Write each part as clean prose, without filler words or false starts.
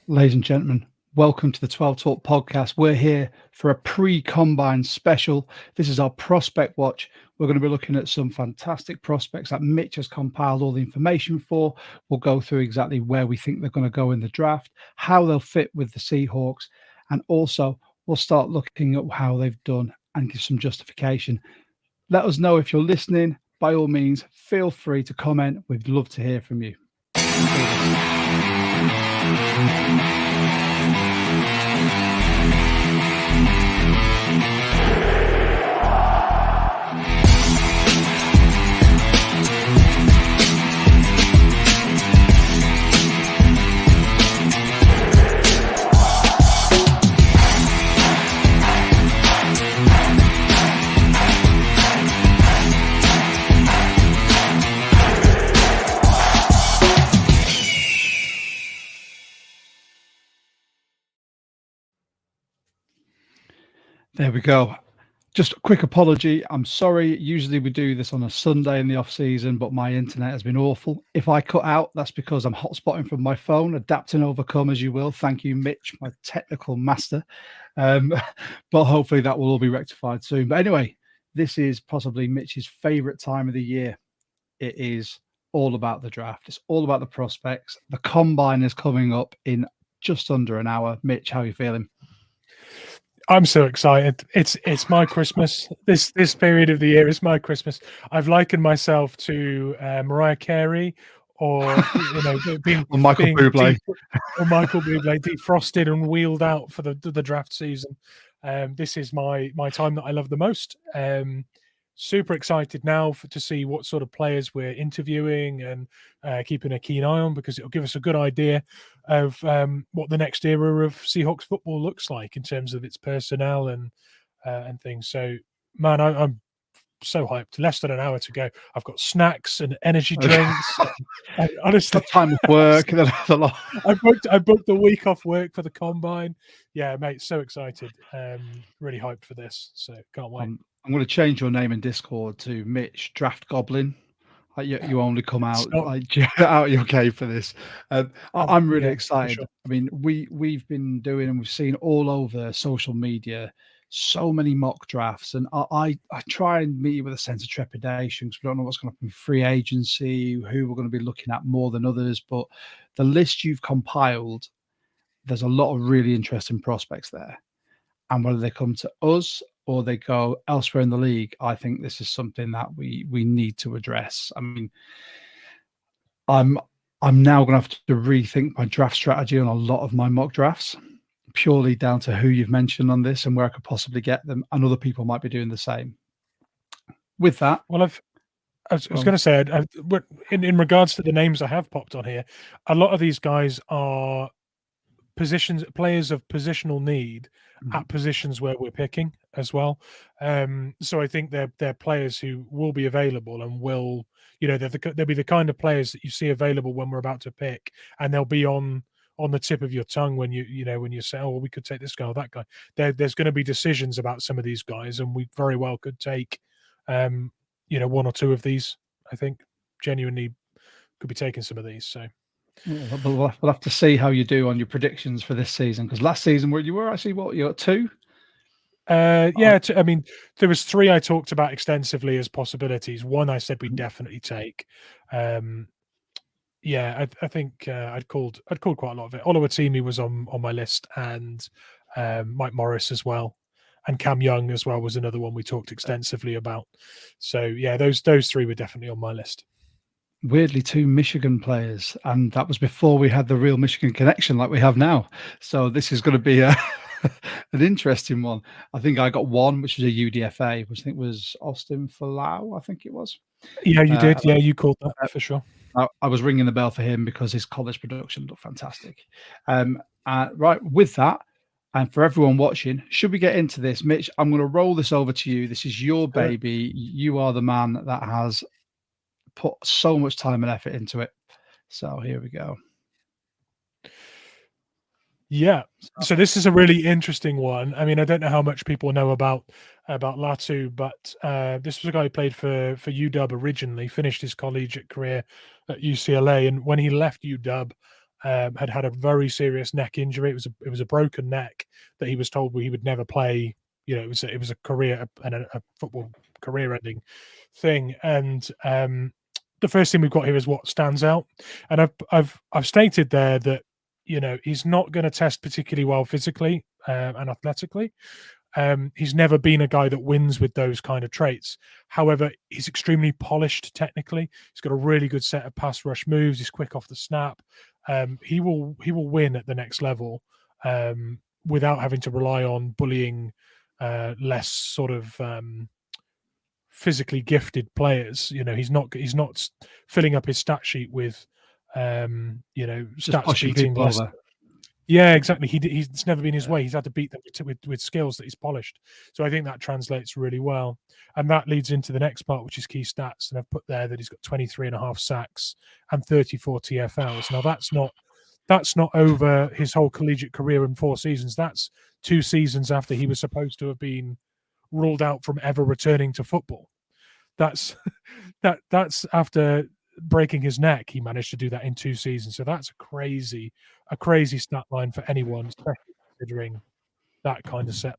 Ladies and gentlemen, welcome to the 12 Talk podcast. We're here for a pre-combine special. This is our prospect watch. We're going to be looking at some fantastic prospects that Mitch has compiled all the information for. We'll go through exactly where we think they're going to go in the draft, how they'll fit with the Seahawks, and also we'll start looking at how they've done and give some justification. Let us know if you're listening. By all means, feel free to comment. We'd love to hear from you. There we go. Just a quick apology. I'm sorry. Usually we do this on a Sunday in the off season, but my internet has been awful. If I cut out, that's because I'm hotspotting from my phone. Adapt and overcome as you will. Thank you, Mitch, my technical master. But hopefully that will all be rectified soon. But anyway, this is possibly Mitch's favorite time of the year. It is all about the draft. It's all about the prospects. The combine is coming up in just under an hour. Mitch, how are you feeling? I'm so excited. It's my Christmas. This period of the year is my Christmas. I've likened myself to Mariah Carey, or being Michael Bublé, defrosted and wheeled out for the draft season. This is my time that I love the most. Super excited now to see what sort of players we're interviewing and keeping a keen eye on, because it'll give us a good idea of what the next era of Seahawks football looks like in terms of its personnel and things. So, man, I'm so hyped. Less than an hour to go. I've got snacks and energy drinks. Honestly, time of work. I booked a week off work for the combine. Yeah, mate, so excited. Really hyped for this. So can't wait. I'm going to change your name in Discord to Mitch Draft Goblin. You only come out out your cave for this. I'm really excited. Sure. I mean, we've been doing and we've seen all over social media so many mock drafts, and I try and meet with a sense of trepidation because we don't know what's going to happen in free agency, who we're going to be looking at more than others. But the list you've compiled, there's a lot of really interesting prospects there, and whether they come to us or they go elsewhere in the league, I think this is something that we need to address. I mean, I'm now going to have to rethink my draft strategy on a lot of my mock drafts, purely down to who you've mentioned on this and where I could possibly get them, and other people might be doing the same. With that, well, I was going to say, in regards to the names I have popped on here, a lot of these guys are players of positional need at positions where we're picking as well. So I think they're players who will be available and will, they'll be the kind of players that you see available when we're about to pick, and they'll be on the tip of your tongue when you say, oh, well, we could take this guy or that guy. There's going to be decisions about some of these guys, and we very well could take, one or two of these. I think genuinely could be taking some of these. So. We'll have to see how you do on your predictions for this season, because last season you were actually you got 2. I mean, there was 3 I talked about extensively as possibilities. 1 I said we'd definitely take. I think I'd called quite a lot of it. Oluwatimi was on my list, and Mike Morris as well, and Cam Young as well was another one we talked extensively about. So yeah, those 3 were definitely on my list. Weirdly, 2 Michigan players, and that was before we had the real Michigan connection like we have now. So this is going to be an interesting one. I think I got 1, which was a UDFA, which I think was Austin Falau, I think it was. Yeah, you did. Yeah, you called that for sure. I was ringing the bell for him because his college production looked fantastic. Right, with that, and for everyone watching, should we get into this, Mitch, I'm going to roll this over to you. This is your baby. You are the man that has put so much time and effort into it. So here we go. Yeah. So this is a really interesting one. I mean, I don't know how much people know about Latu, but this was a guy who played for UW originally, finished his collegiate career at UCLA, and when he left UW, had a very serious neck injury. It was a broken neck that he was told he would never play. It was a career and a football career-ending thing. And the first thing we've got here is what stands out, and I've stated there that he's not going to test particularly well physically and athletically. He's never been a guy that wins with those kind of traits. However, he's extremely polished technically. He's got a really good set of pass rush moves. He's quick off the snap. He will win at the next level without having to rely on bullying less sort of physically gifted players. He's not filling up his stat sheet with stats beating less. Yeah, exactly. It's never been his way. He's had to beat them with skills that he's polished. So I think that translates really well. And that leads into the next part, which is key stats. And I've put there that he's got 23.5 sacks and 34 TFLs. Now that's not over his whole collegiate career in 4 seasons. That's 2 seasons after he was supposed to have been ruled out from ever returning to football. That's after breaking his neck. He managed to do that in 2 seasons. So that's a crazy stat line for anyone, especially considering that kind of setback.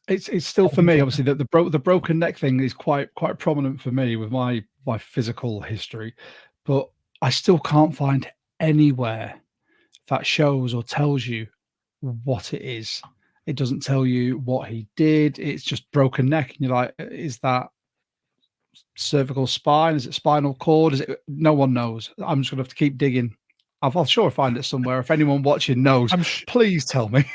It's still for me, obviously, that the broken neck thing is quite prominent for me with my physical history, but I still can't find anywhere that shows or tells you what it is. It doesn't tell you what he did. It's just broken neck, and you're like, is that cervical spine? Is it spinal cord? Is it? No one knows. I'm just gonna have to keep digging. I'll sure find it somewhere. If anyone watching knows, please tell me.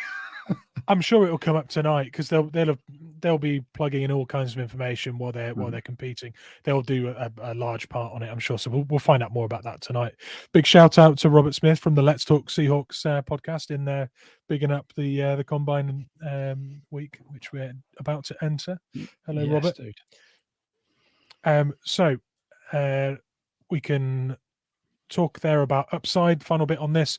I'm sure it'll come up tonight because they'll be plugging in all kinds of information while they're competing. They'll do a large part on it, I'm sure. So we'll find out more about that tonight. Big shout out to Robert Smith from the Let's Talk Seahawks podcast in there, bigging up the combine week, which we're about to enter. Hello, yes, Robert. Dude. So we can talk there about upside. Final bit on this.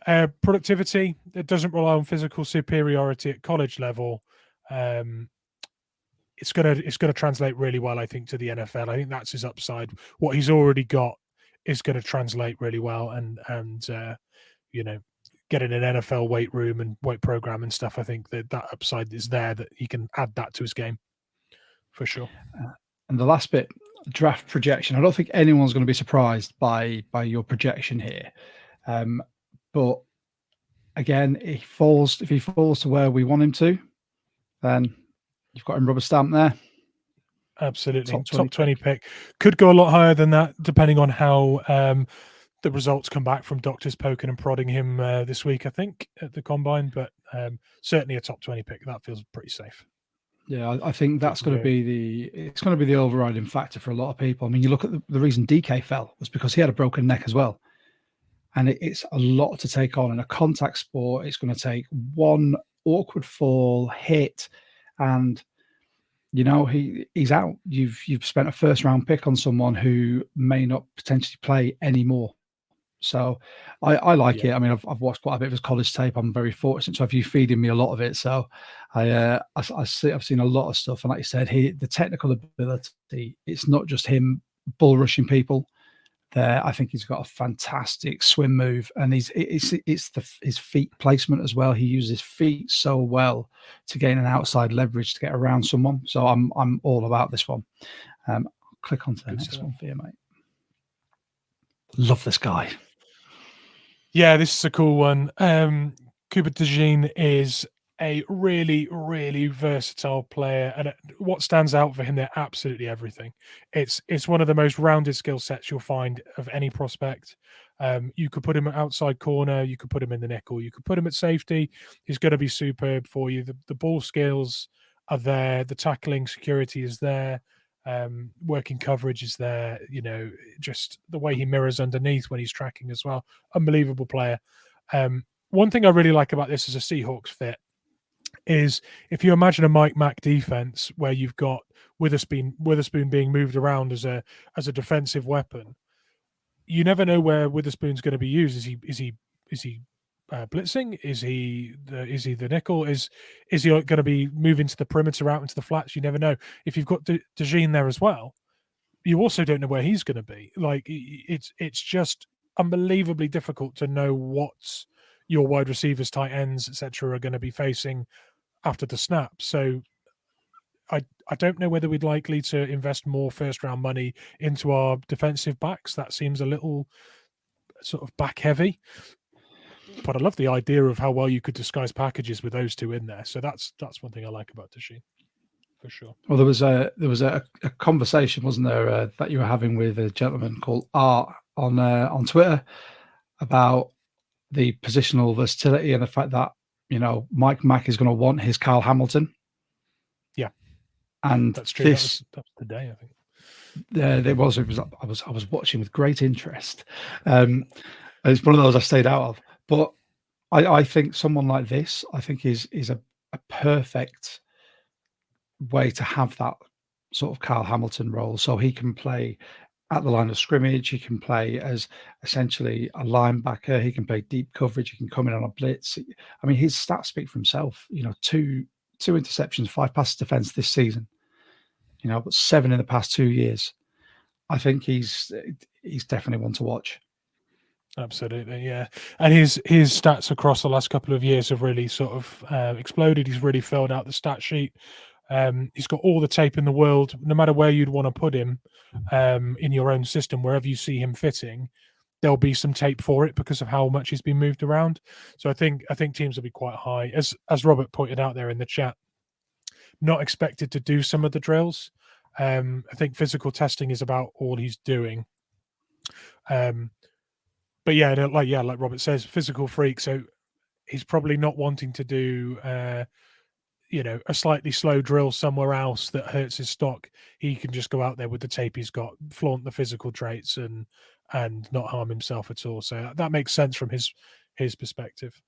Productivity. It doesn't rely on physical superiority at college level. It's gonna translate really well, I think, to the NFL. I think that's his upside. What he's already got is going to translate really well, and getting an NFL weight room and weight program and stuff. I think that upside is there, that he can add that to his game for sure. And the last bit, draft projection. I don't think anyone's going to be surprised by your projection here, but again, if he falls to where we want him to, then you've got him rubber stamp there. Absolutely, top 20 pick. Could go a lot higher than that, depending on how the results come back from doctors poking and prodding him this week, I think, at the combine. But certainly a top 20 pick. That feels pretty safe. Yeah, I think that's going to be the overriding factor for a lot of people. I mean, you look at the reason DK fell was because he had a broken neck as well, and it's a lot to take on in a contact sport. It's going to take one awkward fall, hit, and he's out. You've spent a first round pick on someone who may not potentially play anymore. So I like it. I mean, I've watched quite a bit of his college tape. I'm very fortunate to have you feeding me a lot of it. So I've seen a lot of stuff. And like you said, the technical ability, it's not just him bull rushing people there. I think he's got a fantastic swim move, and it's his feet placement as well. He uses his feet so well to gain an outside leverage to get around someone. So I'm all about this one. Click onto the next one for you, mate. Love this guy. Yeah, this is a cool one. Cooper DeJean is a really, really versatile player, and what stands out for him, they're absolutely everything. It's one of the most rounded skill sets you'll find of any prospect. You could put him at outside corner, you could put him in the nickel, you could put him at safety. He's going to be superb for you. The ball skills are there, the tackling security is there, working coverage is there. Just the way he mirrors underneath when he's tracking as well. Unbelievable player. One thing I really like about this as a Seahawks fit is if you imagine a Mike Mack defense where you've got Witherspoon being moved around as a defensive weapon, you never know where Witherspoon's going to be used. Is he blitzing? Is he the nickel? Is he going to be moving to the perimeter, out into the flats? You never know. If you've got DeJean there as well, you also don't know where he's going to be. Like it's just unbelievably difficult to know what your wide receivers, tight ends, etc., are going to be facing after the snap. So I don't know whether we'd likely to invest more first round money into our defensive backs. That seems a little sort of back heavy. But I love the idea of how well you could disguise packages with those two in there. So that's one thing I like about Tashin, for sure. Well, there was a conversation, wasn't there, that you were having with a gentleman called Art on Twitter about the positional versatility and the fact that Mike Mack is going to want his Kyle Hamilton. Yeah, and that's true. This that was today, I think. There was. I was watching with great interest. It's one of those I stayed out of, but I think someone like this, I think is a perfect way to have that sort of Kyle Hamilton role, so he can play at the line of scrimmage. He can play as essentially a linebacker. He can play deep coverage. He can come in on a blitz. I mean, his stats speak for himself. Two interceptions, 5 passes defense this season. But 7 in the past 2 years. I think he's definitely one to watch. Absolutely, yeah. And his stats across the last couple of years have really sort of exploded. He's really filled out the stat sheet. He's got all the tape in the world. No matter where you'd want to put him in your own system, wherever you see him fitting, there'll be some tape for it because of how much he's been moved around. So I think teams will be quite high. As Robert pointed out there in the chat, not expected to do some of the drills. I think physical testing is about all he's doing. But yeah, like Robert says, physical freak. So he's probably not wanting to do, a slightly slow drill somewhere else that hurts his stock. He can just go out there with the tape he's got, flaunt the physical traits, and not harm himself at all. So that makes sense from his perspective.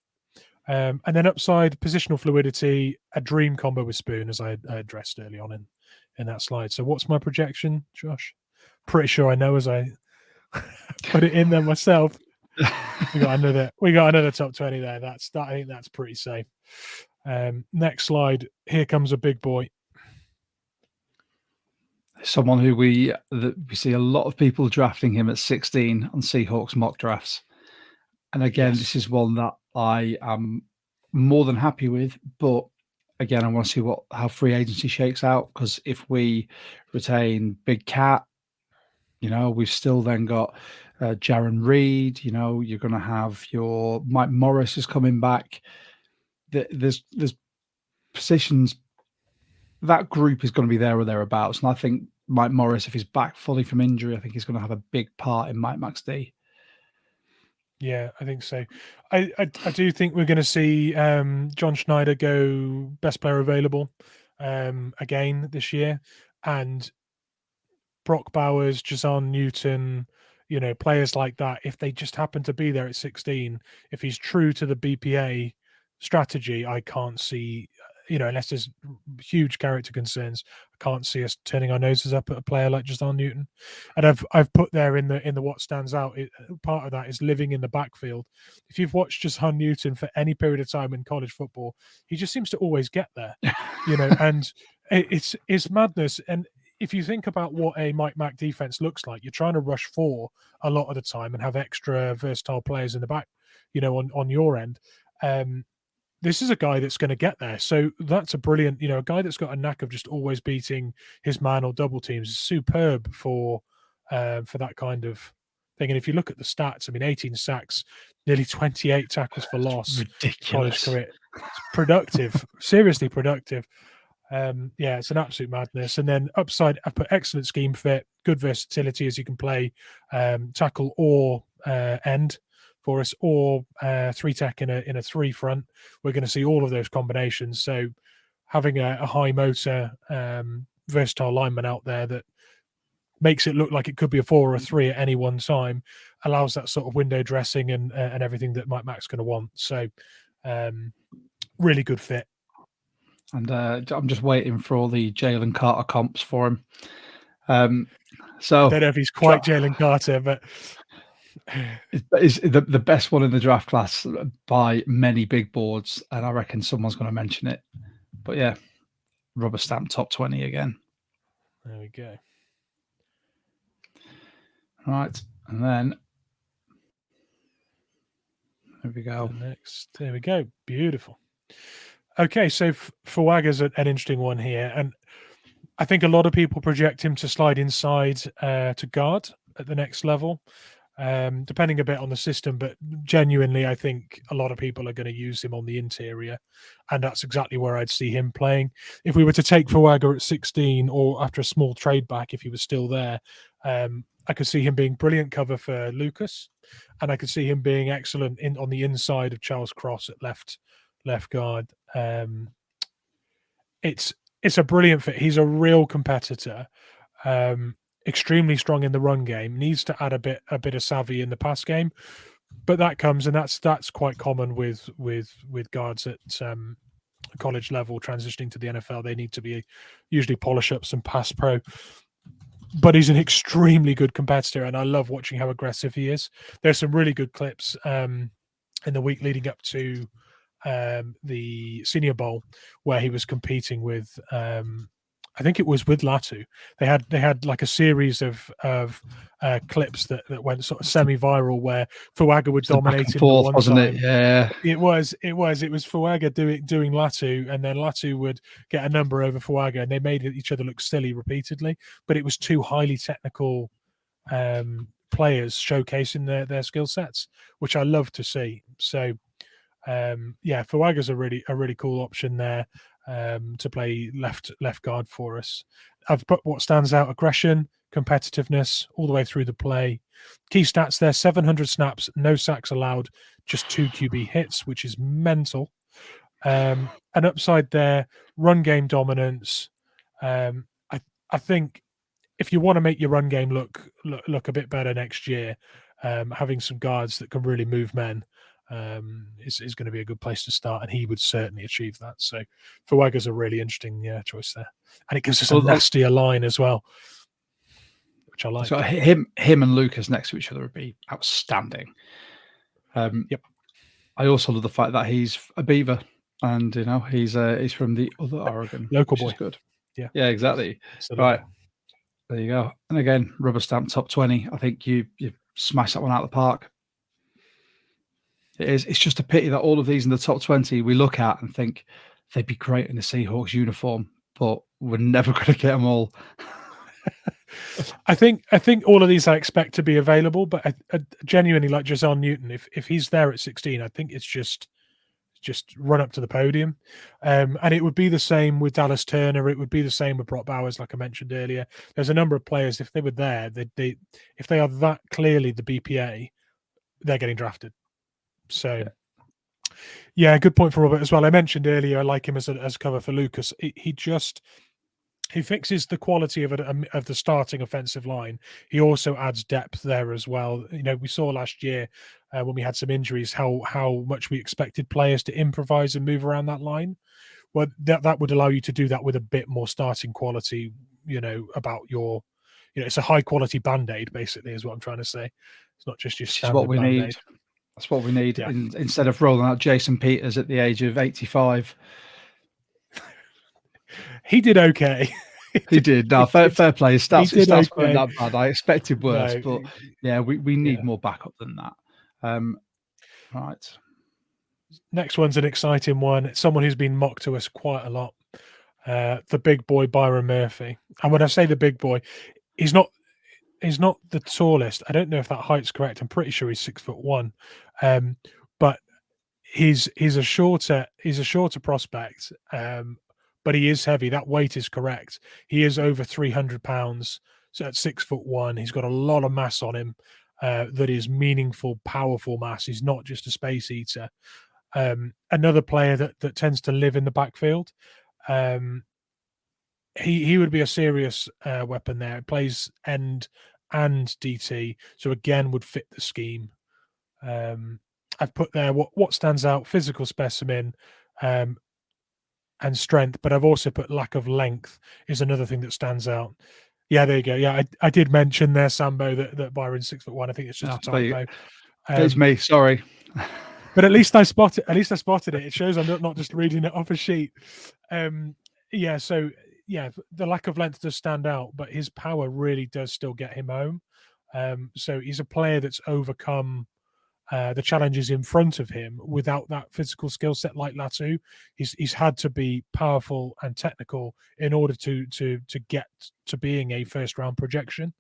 And then upside, positional fluidity, a dream combo with Spoon, as I addressed early on in that slide. So what's my projection, Josh? Pretty sure I know as I put it in there myself. We got another top 20 there. I think that's pretty safe. Next slide. Here comes a big boy. Someone who we see a lot of people drafting him at 16 on Seahawks mock drafts. And again, yes, this is one that I am more than happy with. But again, I want to see how free agency shakes out, because if we retain Big Cat, we've still then got Jaron Reed. You're going to have your Mike Morris is coming back. There's positions, that group is going to be there or thereabouts. And I think Mike Morris, if he's back fully from injury, I think he's going to have a big part in Mike Mack's D. Yeah, I think so. I do think we're going to see John Schneider go best player available again this year, and Brock Bowers, Jazon Newton, players like that. If they just happen to be there at 16, if he's true to the BPA strategy, I can't see, unless there's huge character concerns, I can't see us turning our noses up at a player like Jazon Newton. And I've put there in the what stands out. Part of that is living in the backfield. If you've watched Jazon Newton for any period of time in college football, he just seems to always get there, and it's madness. And if you think about what a Mike Mack defense looks like, you're trying to rush 4 a lot of the time and have extra versatile players in the back, on your end. This is a guy that's going to get there. So that's a brilliant, a guy that's got a knack of just always beating his man or double teams is superb for that kind of thing. And if you look at the stats, I mean, 18 sacks, nearly 28 tackles for loss. Ridiculous. College career. It's productive, seriously productive. It's an absolute madness. And then upside, I put excellent scheme fit, good versatility as you can play tackle or end for us, or 3-tech in a 3 front. We're going to see all of those combinations. So having a high motor, versatile lineman out there that makes it look like it could be a 4 or a 3 at any one time allows that sort of window dressing and everything that Mike Mack's going to want. So really good fit. And I'm just waiting for all the Jalen Carter comps for him. So I don't know if he's quite Jalen Carter, but it's the best one in the draft class by many big boards, and I reckon someone's going to mention it. But yeah, rubber stamp top 20 again. There we go. Right, and then There we go. There we go. Beautiful. Okay, so Fuaga's an interesting one here, and I think a lot of people project him to slide inside to guard at the next level, depending a bit on the system. But genuinely, I think a lot of people are going to use him on the interior, and that's exactly where I'd see him playing. If we were to take Fuaga at 16, or after a small trade back, if he was still there, I could see him being brilliant cover for Lucas, and I could see him being excellent on the inside of Charles Cross at left guard. It's a brilliant fit. He's a real competitor, extremely strong in the run game. Needs to add a bit of savvy in the pass game, but that comes, and that's quite common with guards at college level transitioning to the NFL. They need to be usually polish up some pass pro. But he's an extremely good competitor, and I love watching how aggressive he is. There's some really good clips in the week leading up to the Senior Bowl where he was competing with I think it was with Latu. They had like a series of clips that went sort of semi-viral where Fuaga would dominate him forth, wasn't it? Yeah, it was Fuaga doing Latu, and then Latu would get a number over Fuaga, and they made each other look silly repeatedly. But it was two highly technical players showcasing their skill sets, which I love to see. So Fuaga's a really cool option there to play left guard for us. I've put what stands out: aggression, competitiveness, all the way through the play. Key stats there: 700 snaps, no sacks allowed, just 2 QB hits, which is mental. An upside there: run game dominance. I think if you want to make your run game look a bit better next year, having some guards that can really move men is going to be a good place to start, and he would certainly achieve that. So Fuaga's a really interesting choice there, and it gives us a nastier line as well, which I like. So him and Lucas next to each other would be outstanding. Yep. I also love the fact that he's a Beaver, and he's from the other Oregon, local boy. Is good. Yeah, exactly. Absolutely. Right, there you go. And again, rubber stamp top 20. I think you smash that one out of the park. It is. It's just a pity that all of these in the top 20 we look at and think they'd be great in a Seahawks uniform, but we're never going to get them all. I think all of these I expect to be available, but I genuinely like Jazon Newton. If he's there at 16, I think it's just run up to the podium. And it would be the same with Dallas Turner. It would be the same with Brock Bowers, like I mentioned earlier. There's a number of players, if they were there, if they are that clearly the BPA, they're getting drafted. So, yeah, good point for Robert as well. I mentioned earlier, I like him as cover for Lucas. He fixes the quality of the starting offensive line. He also adds depth there as well. We saw last year when we had some injuries how much we expected players to improvise and move around that line. Well, that would allow you to do that with a bit more starting quality. About your, it's a high quality band-aid basically, is what I'm trying to say. It's not just your standard. What we Band-Aid. need. That's what we need instead of rolling out Jason Peters at the age of 85. He did okay. He did. No, fair play. His stats weren't that bad. I expected worse, but we need more backup than that. Right. Next one's an exciting one. It's someone who's been mocked to us quite a lot. The big boy Byron Murphy. And when I say the big boy, he's not the tallest. I don't know if that height's correct. I'm pretty sure he's 6'1", but he's a shorter prospect. But he is heavy. That weight is correct. He is over 300 pounds. So at 6'1", he's got a lot of mass on him. That is meaningful, powerful mass. He's not just a space eater. Another player that tends to live in the backfield. He would be a serious weapon there. Plays end and DT, so again would fit the scheme. I've put there what stands out: physical specimen and strength, but I've also put lack of length is another thing that stands out. Yeah, there you go. Yeah, I did mention there, Sambo, that Byron's 6'1". I think it's just a typo. It's me. Sorry. But at least I spotted it. It shows I'm not just reading it off a sheet. So the lack of length does stand out, but his power really does still get him home. So he's a player that's overcome the challenges in front of him without that physical skill set like Latu. He's had to be powerful and technical in order to get to being a first round projection.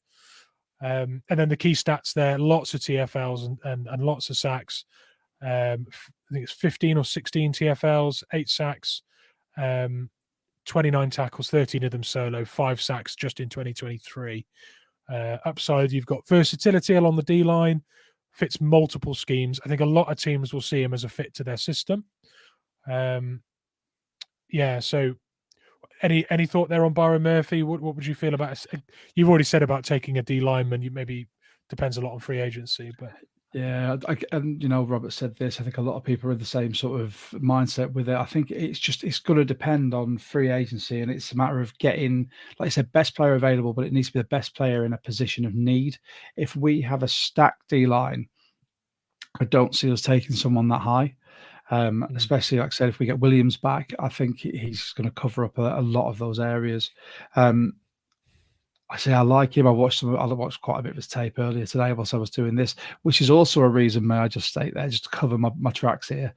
And then the key stats there: lots of TFLs and lots of sacks. I think it's 15 or 16 TFLs, 8 sacks, 29 tackles, 13 of them solo, 5 sacks just in 2023. Upside, you've got versatility along the D line, fits multiple schemes. I think a lot of teams will see him as a fit to their system. Yeah, so any thought there on Byron Murphy? What would you feel about it? You've already said about taking a D lineman. You maybe depends a lot on free agency, but yeah, and Robert said this. I think a lot of people are in the same sort of mindset with it. I think it's going to depend on free agency, and it's a matter of getting, like I said, best player available, but it needs to be the best player in a position of need. If we have a stacked D line, I don't see us taking someone that high. Especially, like I said, if we get Williams back, I think he's going to cover up a lot of those areas. I say I like him. I watched quite a bit of his tape earlier today whilst I was doing this, which is also a reason, may I just state there, just to cover my tracks here.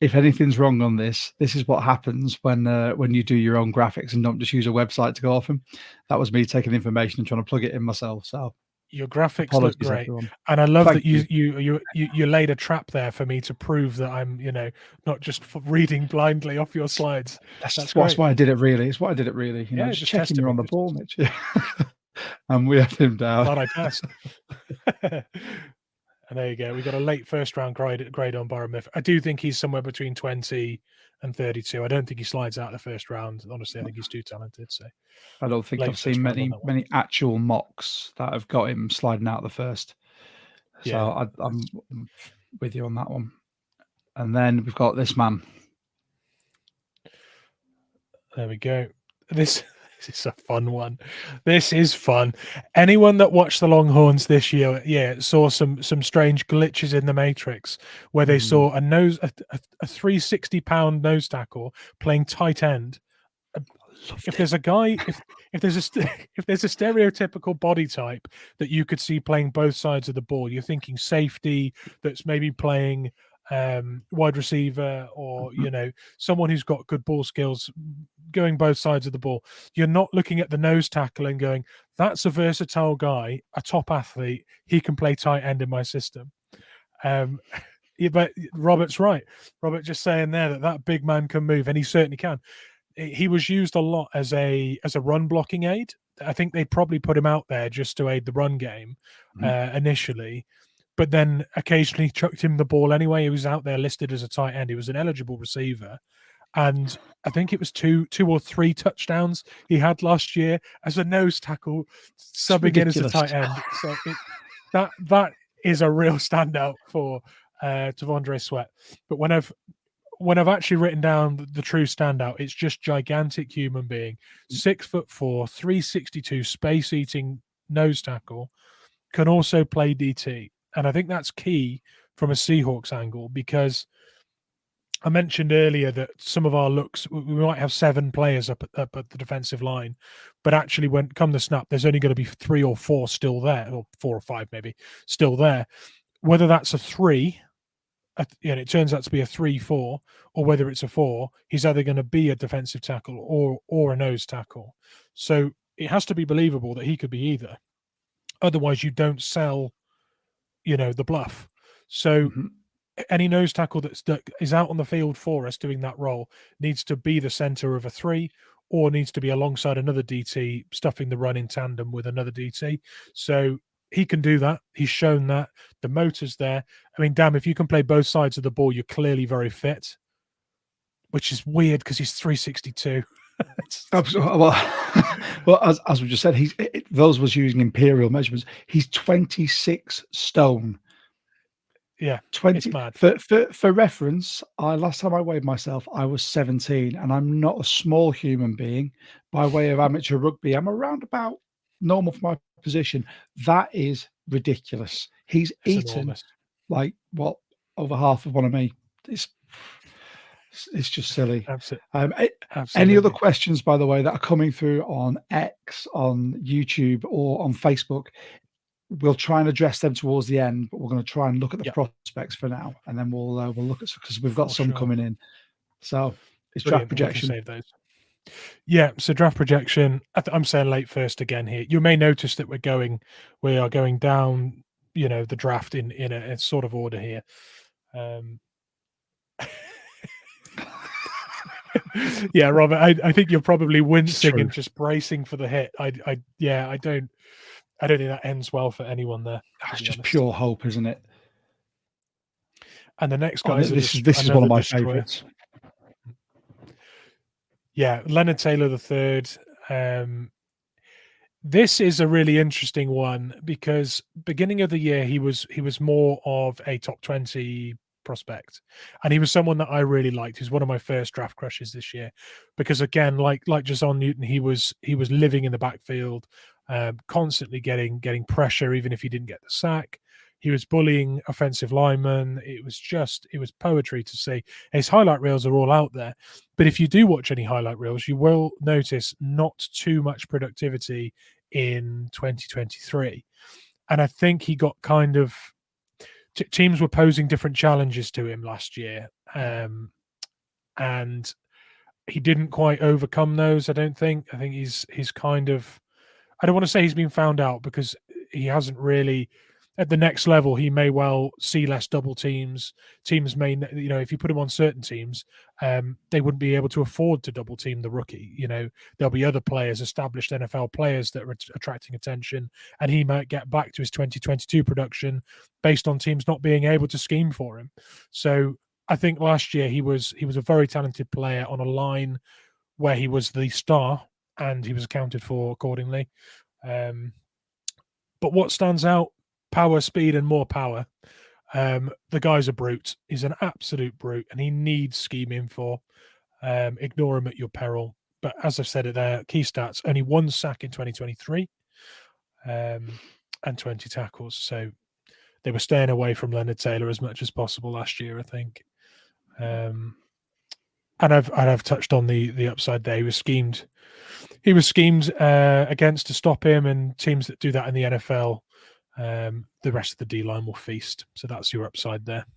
If anything's wrong on this is what happens when you do your own graphics and don't just use a website to go off him. That was me taking information and trying to plug it in myself. So your graphics look great, everyone. And I love that you laid a trap there for me to prove that I'm, not just reading blindly off your slides. That's why I did it. Really, it's why I did it. Really, just checking you're on the ball, Mitch. And we have him down. Glad I passed. And there you go. We got a late first round grade on Byron Murphy. I do think he's somewhere between 20 and 32. I don't think he slides out the first round. Honestly, I think he's too talented. So I don't think I've seen many actual mocks that have got him sliding out the first. So yeah. I'm with you on that one. And then we've got this man. There we go. This is a fun one. This is fun. Anyone that watched the Longhorns this year, saw some strange glitches in the Matrix where they saw a 360-pound nose tackle playing tight end. If there's a guy, if there's a stereotypical body type that you could see playing both sides of the ball, you're thinking safety that's maybe playing wide receiver, or someone who's got good ball skills going both sides of the ball. You're not looking at the nose tackle and going, that's a versatile guy, a top athlete, he can play tight end in my system. But Robert's right. Robert just saying there that big man can move, and he certainly can. He was used a lot as a run blocking aid. I think they probably put him out there just to aid the run game initially, but then occasionally chucked him the ball anyway. He was out there listed as a tight end. He was an eligible receiver, and I think it was two or three touchdowns he had last year as a nose tackle, subbing in as a tight end. So that is a real standout for T'Vondre Sweat. But when I've actually written down the true standout, it's just gigantic human being, 6'4", 362, space-eating nose tackle, can also play DT. And I think that's key from a Seahawks angle, because I mentioned earlier that some of our looks, we might have 7 players up at the defensive line, but actually when come the snap, there's only going to be 3 or 4 still there, or 4 or 5 maybe, still there. Whether that's a 3... it turns out to be a 3-4, or whether it's a 4, he's either going to be a defensive tackle or a nose tackle. So it has to be believable that he could be either. Otherwise, you don't sell, the bluff. So any nose tackle that is out on the field for us doing that role needs to be the center of a 3, or needs to be alongside another DT, stuffing the run in tandem with another DT. So he can do that. He's shown that. The motor's there. I mean, damn, if you can play both sides of the ball, you're clearly very fit, which is weird because he's 362. Well, as we just said, those was using imperial measurements. He's 26 stone. Yeah, 20. It's mad. For reference, last time I weighed myself, I was 17, and I'm not a small human being. By way of amateur rugby, I'm around about normal for my position. That is ridiculous. It's eaten enormous. Like what, over half of one of me. It's just silly. Absolutely. Any other questions, by the way, that are coming through on X, on YouTube, or on Facebook? we'll try and address them towards the end, but we're going to try and look at the prospects for now, and then we'll look at, because we've got some coming in. So it's draft projection. We can save those. Yeah, so draft projection. I'm saying late first again here. You may notice that we are going down, the draft in a sort of order here. Yeah, Robert, I think you're probably wincing and just bracing for the hit. I don't think that ends well for anyone there. That's just pure hope, isn't it? And the next guy this is one of my favorites. Yeah, Leonard Taylor III. This is a really interesting one because beginning of the year he was more of a top 20 prospect, and he was someone that I really liked. He's one of my first draft crushes this year because, again, like Jason Newton, he was living in the backfield, constantly getting pressure even if he didn't get the sack. He was bullying offensive linemen. It was poetry to see. His highlight reels are all out there. But if you do watch any highlight reels, you will notice not too much productivity in 2023. And I think he got kind of... teams were posing different challenges to him last year. And he didn't quite overcome those, I don't think. I think he's kind of... I don't want to say he's been found out because he hasn't really... At the next level, he may well see less double teams. Teams may, if you put him on certain teams, they wouldn't be able to afford to double team the rookie. There'll be other players, established NFL players, that are attracting attention, and he might get back to his 2022 production based on teams not being able to scheme for him. So I think last year he was a very talented player on a line where he was the star, and he was accounted for accordingly. But what stands out? Power, speed, and more power. The guy's a brute. He's an absolute brute, and he needs scheming for. Ignore him at your peril. But as I've said it there, key stats: only 1 sack in 2023, and 20 tackles. So they were staying away from Leonard Taylor as much as possible last year, I think. And I've touched on the upside there. He was schemed against to stop him, and teams that do that in the NFL. The rest of the D line will feast. So that's your upside there.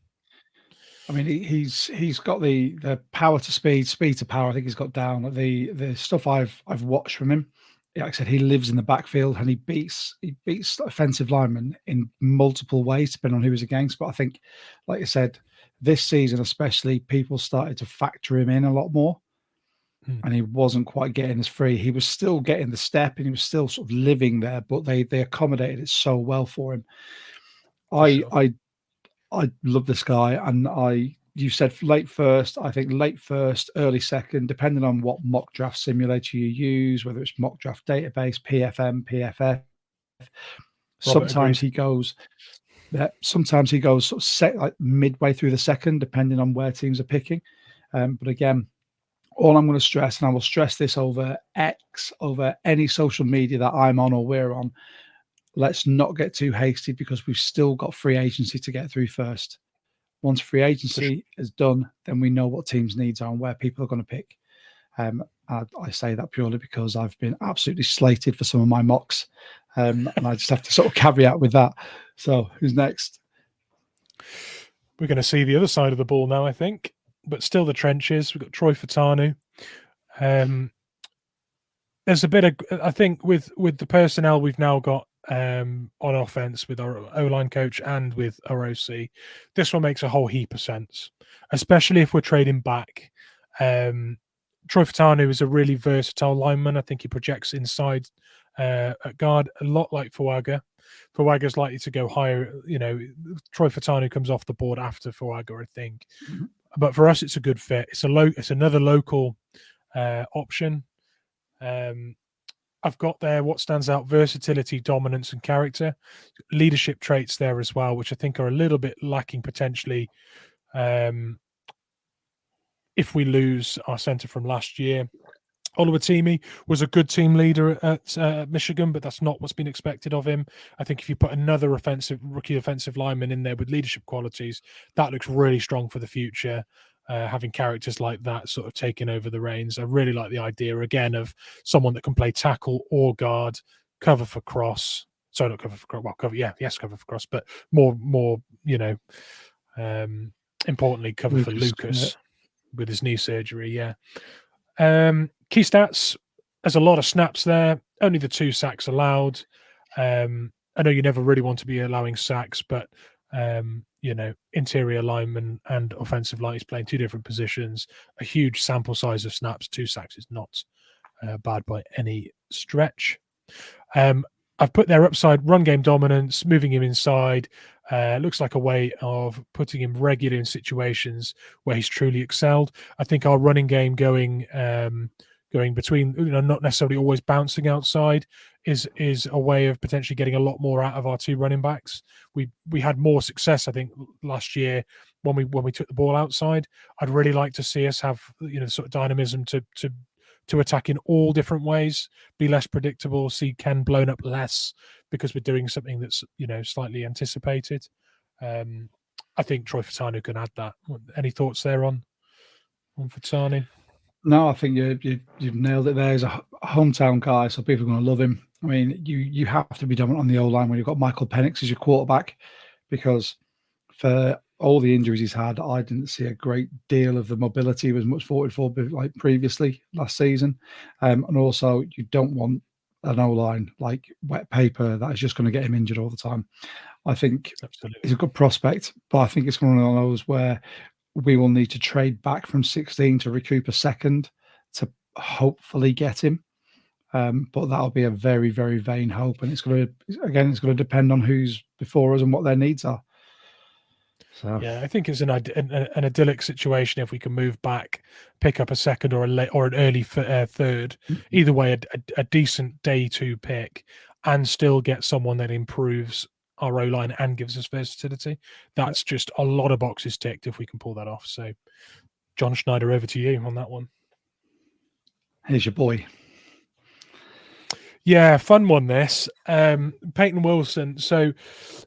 I mean, he's got the power to speed to power. I think he's got down the stuff I've watched from him. Like I said, he lives in the backfield and he beats offensive linemen in multiple ways, depending on who he's against. But I think, like I said, this season especially, people started to factor him in a lot more. And he wasn't quite getting as free. He was still getting the step, and he was still sort of living there, but they accommodated it so well for him. I love this guy, and you said late first. I think late first, early second, depending on what mock draft simulator you use, whether it's mock draft database, PFM, PFF. Sometimes he goes sort of set like midway through the second, depending on where teams are picking. But again, all I'm going to stress, and I will stress this over X, over any social media that I'm on or we're on, let's not get too hasty because we've still got free agency to get through first. Once free agency is done, then we know what teams' needs are and where people are going to pick. I say that purely because I've been absolutely slated for some of my mocks, and I just have to sort of caveat with that. So who's next? We're going to see the other side of the ball now, I think. But still the trenches. We've got Troy Fatanu. There's a bit of, I think, with the personnel we've now got on offense with our O-line coach and with our OC, this one makes a whole heap of sense, especially if we're trading back. Troy Fatanu is a really versatile lineman. I think he projects inside at guard a lot like Fuaga. Fuaga's likely to go higher. Troy Fatanu comes off the board after Fuaga, I think. Mm-hmm. But for us, it's a good fit. It's another local option. I've got there what stands out: versatility, dominance, and character. Leadership traits there as well, which I think are a little bit lacking potentially if we lose our center from last year. Oluwatimi was a good team leader at Michigan, but that's not what's been expected of him. I think if you put another rookie offensive lineman in there with leadership qualities, that looks really strong for the future. Having characters like that sort of taking over the reins. I really like the idea, again, of someone that can play tackle or guard, cover for cross, Sorry, not cover for cross. Well, cover for cross, but more, importantly, cover for Lucas with his knee surgery. Yeah. Key stats. There's a lot of snaps there. Only the 2 sacks allowed. I know you never really want to be allowing sacks, but interior lineman and offensive line, he's playing 2 different positions. A huge sample size of snaps. 2 sacks is not bad by any stretch. I've put their upside: run game dominance, moving him inside. Looks like a way of putting him regular in situations where he's truly excelled. I think our running game going between, not necessarily always bouncing outside, is a way of potentially getting a lot more out of our 2 running backs. We had more success, I think, last year when we took the ball outside. I'd really like to see us have sort of dynamism to attack in all different ways, be less predictable, see Ken blown up less because we're doing something that's slightly anticipated. I think Troy Fatanu can add that. Any thoughts there on Fatanu? No, I think you've nailed it there. He's a hometown guy, so people are going to love him. I mean, you have to be dominant on the O-line when you've got Michael Penix as your quarterback, because for all the injuries he's had, I didn't see a great deal of the mobility he was much forward for like previously last season. And also, you don't want an O-line like wet paper that is just going to get him injured all the time. I think Absolutely. He's a good prospect, but I think it's one of those where we will need to trade back from 16 to recoup a second to hopefully get him. But that'll be a very, very vain hope. And it's going to depend on who's before us and what their needs are. So yeah, I think it's an idyllic situation if we can move back, pick up a second or an early third. Either way, a decent day 2 pick, and still get someone that improves our O-line and gives us versatility. That's just a lot of boxes ticked if we can pull that off. So, John Schneider, over to you on that one. Here's your boy. Yeah, fun one, this. Peyton Wilson. So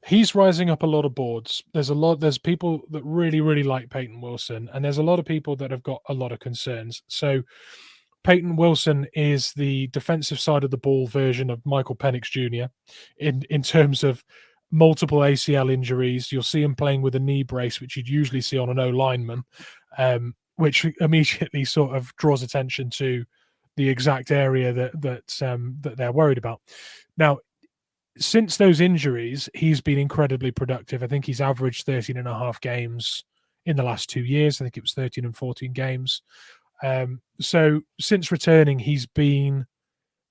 he's rising up a lot of boards. There's people that really, really like Peyton Wilson, and there's a lot of people that have got a lot of concerns. So Peyton Wilson is the defensive side of the ball version of Michael Penix Jr. in terms of multiple ACL injuries. You'll see him playing with a knee brace, which you'd usually see on an O lineman, which immediately sort of draws attention to the exact area that they're worried about. Now, since those injuries, he's been incredibly productive. I think he's averaged 13 and a half games in the last 2 years. I think it was 13 and 14 games. So since returning, he's been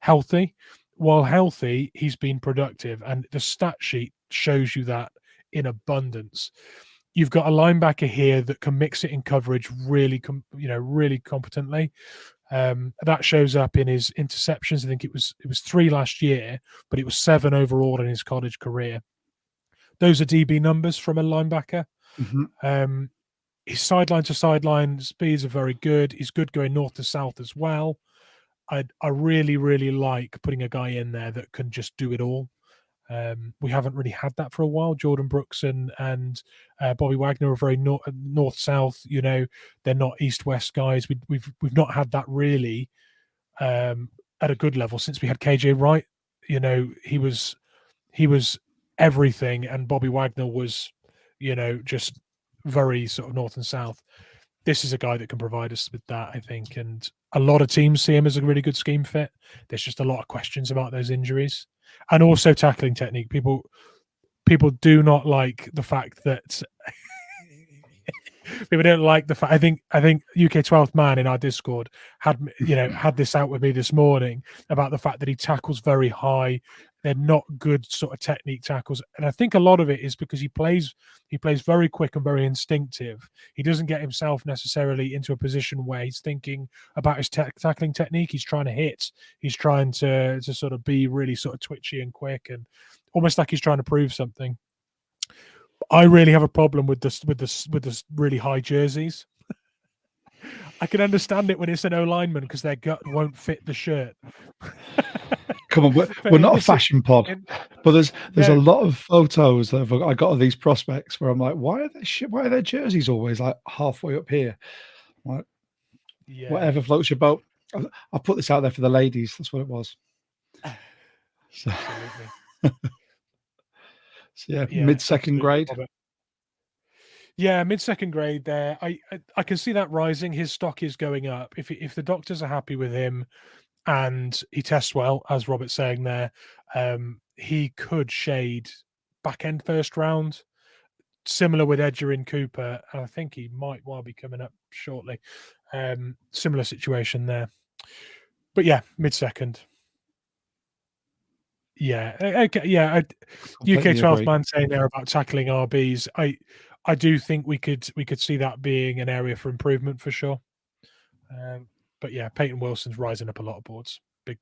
healthy. While healthy, he's been productive, and the stat sheet shows you that in abundance. You've got a linebacker here that can mix it in coverage really competently. That shows up in his interceptions. I think it was 3 last year, but it was 7 overall in his college career. Those are DB numbers from a linebacker. Mm-hmm. His sideline to sideline speeds are very good. He's good going north to south as well. I really, really like putting a guy in there that can just do it all. We haven't really had that for a while. Jordan Brooks and Bobby Wagner are very north south. They're not east west guys. We've not had that really at a good level since we had KJ Wright. He was everything, and Bobby Wagner was just very sort of north and south. This is a guy that can provide us with that, I think, and a lot of teams see him as a really good scheme fit. There's just a lot of questions about those injuries, and also tackling technique. People do not like the fact that people don't like the fact. I think UK 12th man in our Discord had this out with me this morning about the fact that he tackles very high. They're not good sort of technique tackles, and I think a lot of it is because he plays very quick and very instinctive. He doesn't get himself necessarily into a position where he's thinking about his tackling technique. He's trying to hit. He's trying to sort of be really sort of twitchy and quick, and almost like he's trying to prove something. I really have a problem with this really high jerseys. I can understand it when it's an O lineman because their gut won't fit the shirt. Come on, we're not a fashion pod, but there's a lot of photos that I got of these prospects where I'm like, why are their jerseys always like halfway up here? Like, whatever floats your boat. I'll put this out there for the ladies. That's what it was. So. Absolutely. So yeah, Yeah, mid-second absolutely, grade. Robert. Yeah, mid-second grade there. I can see that rising. His stock is going up. If the doctors are happy with him and he tests well, as Robert's saying there, he could shade back end first round. Similar with Edgerrin Cooper, and I think he might well be coming up shortly. Similar situation there. But yeah, mid-second. Yeah, okay, yeah. UK Completely 12th agree. man saying there about tackling RBs. I do think we could see that being an area for improvement for sure. But yeah, Peyton Wilson's rising up a lot of boards. Big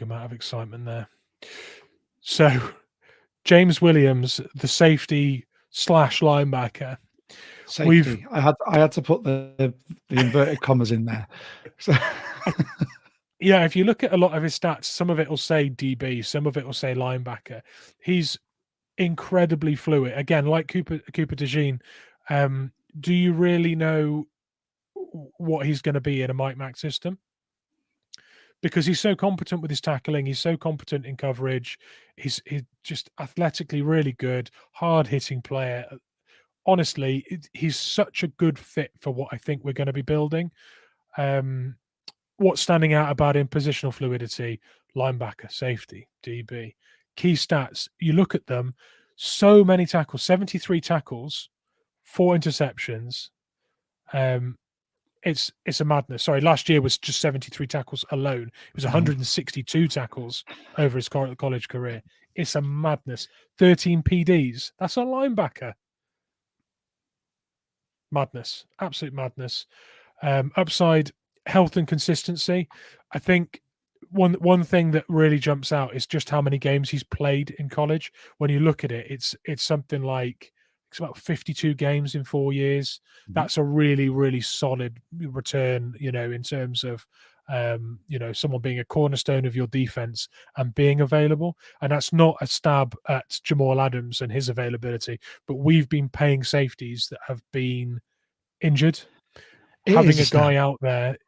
amount of excitement there. So James Williams, the safety / linebacker. Safety. I had to put the inverted commas in there. So Yeah, if you look at a lot of his stats, some of it will say DB, some of it will say linebacker. He's incredibly fluid. Again, like Cooper DeJean, do you really know what he's going to be in a Mike Mack system? Because he's so competent with his tackling, he's so competent in coverage, he's just athletically really good, hard hitting player. Honestly, he's such a good fit for what I think we're going to be building. What's standing out about him? Positional fluidity, linebacker, safety, DB. Key stats, you look at them, so many tackles, 73 tackles, 4 interceptions. It's a madness. Sorry, last year was just 73 tackles alone. It was 162 tackles over his college career. It's a madness. 13 PDs. That's a linebacker. Madness. Absolute madness. Upside, health and consistency. I think one thing that really jumps out is just how many games he's played in college. When you look at it, it's something like it's about 52 games in 4 years. That's a really, really solid return, in terms of someone being a cornerstone of your defense and being available. And that's not a stab at Jamal Adams and his availability, but we've been paying safeties that have been injured. Having a guy out there,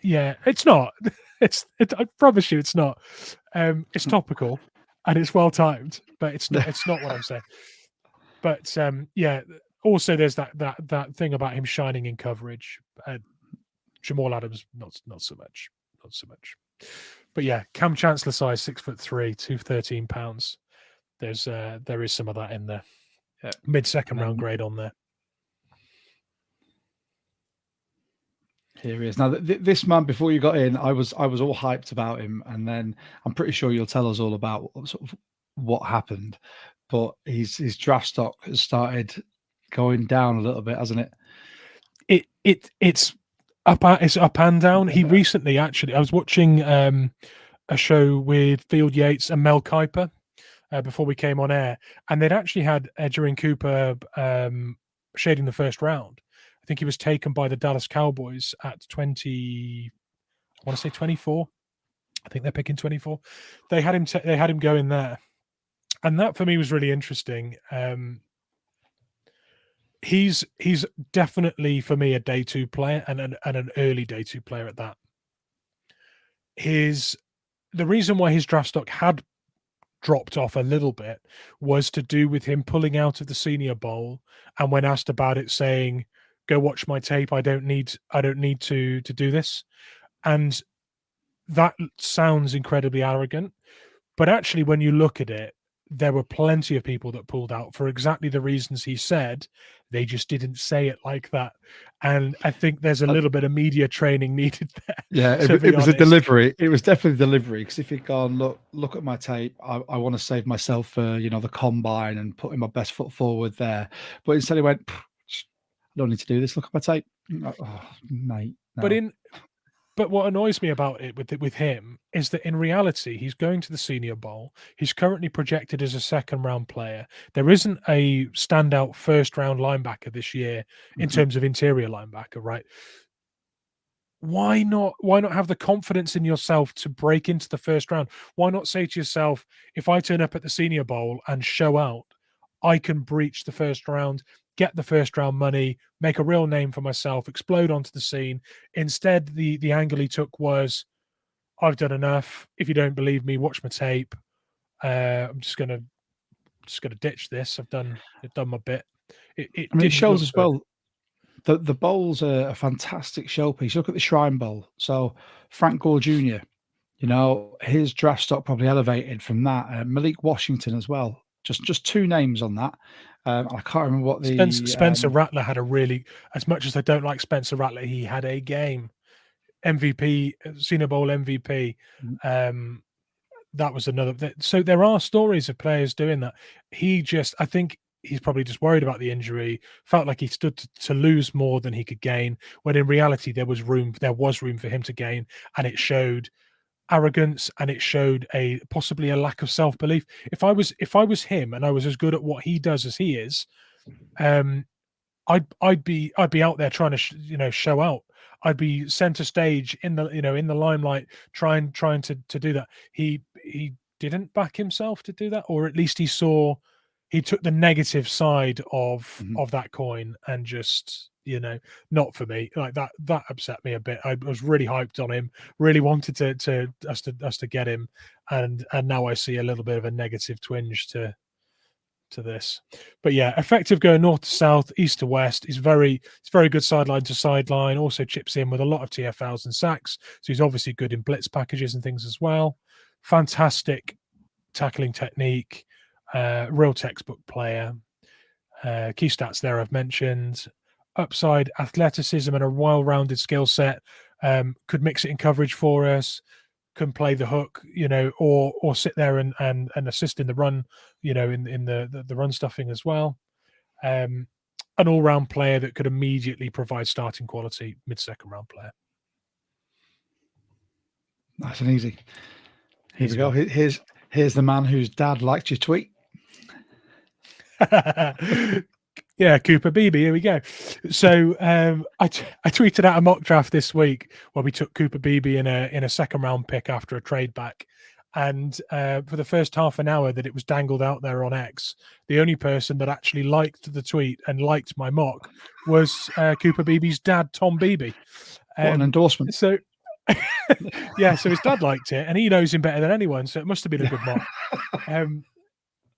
yeah, it's not. I promise you, it's not. It's topical and it's well timed, but it's not. It's not what I'm saying. But yeah. Also, there's that thing about him shining in coverage. Jamal Adams, not so much, not so much. But yeah, Cam Chancellor size 6'3", 213 pounds. There is some of that in there. Yeah. Mid-second round grade on there. Here he is. Now, this man, before you got in, I was all hyped about him, and then I'm pretty sure you'll tell us all about sort of what happened. But his draft stock has started going down a little bit, hasn't it? It's up and down. He recently, actually, I was watching a show with Field Yates and Mel Kiper before we came on air, and they'd actually had Edgerrin Cooper shading the first round. I think he was taken by the Dallas Cowboys at 20. I want to say 24. I think they're picking 24. They had him go in there, and that for me was really interesting. He's definitely for me a day 2 player and an early day 2 player at that. The reason why his draft stock had dropped off a little bit was to do with him pulling out of the Senior Bowl, and when asked about it, saying, "Go watch my tape. I don't need to do this." And that sounds incredibly arrogant, but actually, when you look at it, there were plenty of people that pulled out for exactly the reasons he said. They just didn't say it like that. And I think there's a little bit of media training needed there. Yeah, it was a delivery. It was definitely delivery, because if he'd gone, look at my tape, I want to save myself for the combine and putting my best foot forward there. But instead he went, I don't need to do this. Look at my tape. Oh, mate. No. But what annoys me about it with him is that in reality, he's going to the Senior Bowl. He's currently projected as a second round player. There isn't a standout first round linebacker this year in terms of interior linebacker, right? Why not have the confidence in yourself to break into the first round? Why not say to yourself, if I turn up at the Senior Bowl and show out, I can breach the first round, get the first round money, make a real name for myself, explode onto the scene. Instead, the angle he took was, I've done enough. If you don't believe me, watch my tape. I'm just gonna ditch this. I've done my bit. It I mean, it didn't shows look as good. well. The bowls are a fantastic showpiece. Look at the Shrine Bowl. So Frank Gore Jr., his draft stock probably elevated from that. Malik Washington as well. Just two names on that. I can't remember what the Spencer Rattler had a really, as much as I don't like Spencer Rattler, he had a game. MVP, Senior Bowl MVP. That was another. So there are stories of players doing that. I think he's probably just worried about the injury, felt like he stood to lose more than he could gain, when in reality there was room for him to gain, and it showed arrogance, and it showed possibly a lack of self-belief. If I was him and I was as good at what he does as he is, I'd be out there trying to show out. I'd be center stage in the limelight, trying to do that. He didn't back himself to do that, or at least he took the negative side of that coin, and just not for me. Like that upset me a bit. I was really hyped on him, really wanted us to get him, and now I see a little bit of a negative twinge to this. But yeah, effective going north to south, east to west. It's very good sideline to sideline. Also chips in with a lot of TFLs and sacks, so he's obviously good in blitz packages and things as well. Fantastic tackling technique, real textbook player. Key stats there I've mentioned. Upside athleticism and a well-rounded skill set. Could mix it in coverage for us. Can play the hook, or sit there and assist in the run, in the run stuffing as well. An all-round player that could immediately provide starting quality, mid-second round player. Nice and easy. Here we go. Here's the man whose dad liked your tweet. Yeah, Cooper Beebe. Here we go. So I tweeted out a mock draft this week where we took Cooper Beebe in a second round pick after a trade back, and for the first half an hour that it was dangled out there on X, the only person that actually liked the tweet and liked my mock was Cooper Beebe's dad, Tom Beebe. What an endorsement! So yeah, so his dad liked it, and he knows him better than anyone, so it must have been a good mock.